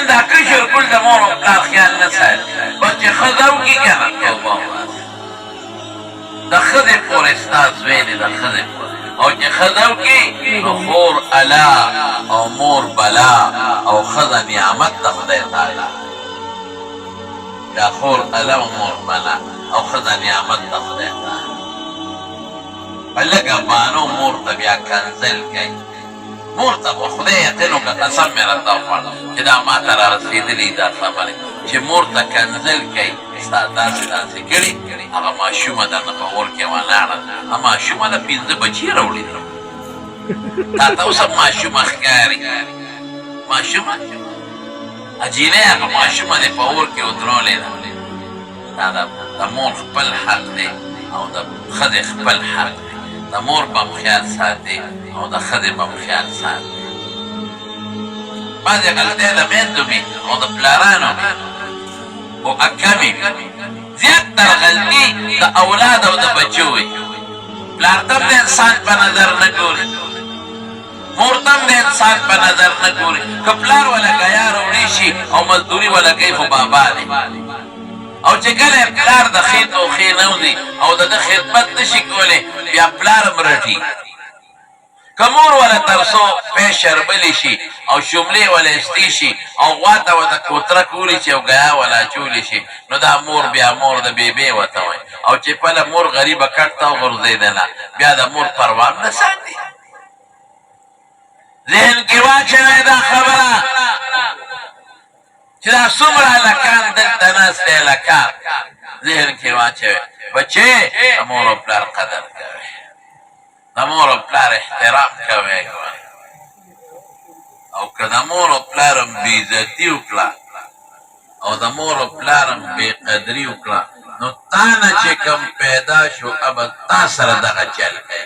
نن دا کشر کل د مور او پلار خیال نه ساتي بس چې ښځه وکړي که نه توبه وباسي د ښځې پورې ستا زوی دی د ښځې پورې او چې ښځه وکړي نو خور الا او مور بلا او ښځه نعمت د خدای تعالی یا خور الا او مور بلا او ښځه نعمت د خدای تعالی په لږه بانو مور ته بیا کنځل کوي مور ته به خدای یقین وکړه قسم مې راته وخوړه چې دا ما ته را رسېدلي دا خبرې چې مور ته کنځل کوي ستا داسې داسې کړي هغه ماشومه درنه په اور کې ولاړه هغه ماشومه د پنځه بچي راوړي تا ته اوس هم ماشومه ښکاري ماشومه اجینۍ هغه ماشومه دې په اور کې ودرولې ده دا د مور خپل حق دی او د ښځې خپل حق دی د مور به هم خیال ساتي او د ښځې به هم خیال ساتي بعضې غلطۍ د میندو وي او د پلارانو وي خو کمې زیات تر غلطي د اولاد او د بچو وي پلار ته هم د انسان په نظر نه ګوري مور ته هم د انسان په نظر نه ګوري که پلار وله ګیا راوړي شي او مزدوري وله کوي خو بابا دی او چې کله پلار د ښې توښې نه وځي او د ده خدمت نه شي کولی بیا پلار هم رټي که مور وله تر څو پی شربلی شي او شملې وله ایستې شي او غوا ته ورته کوتره کولی شي او ګیا وله اچولی شي نو دا مور بیا مور د بیبې ورته وایي او چې کله مور غریبه کټ ته وغورځېدله بیا د مور پروا هم نه ساتي ذهن کې واچوئ دا خبره چې دا څومره هلکان دلته ناست دی هلکان ذهن کې واچوئ بچې د مور او پلار قدر کوئ د مور او پلار احترام کوئ او که د مور او پلار هم بېعزتي وکړه او د مور او پلار هم بېقدري وکړه نو تا نه چې کوم پیدا شو ابد تا سره دغه چل کوي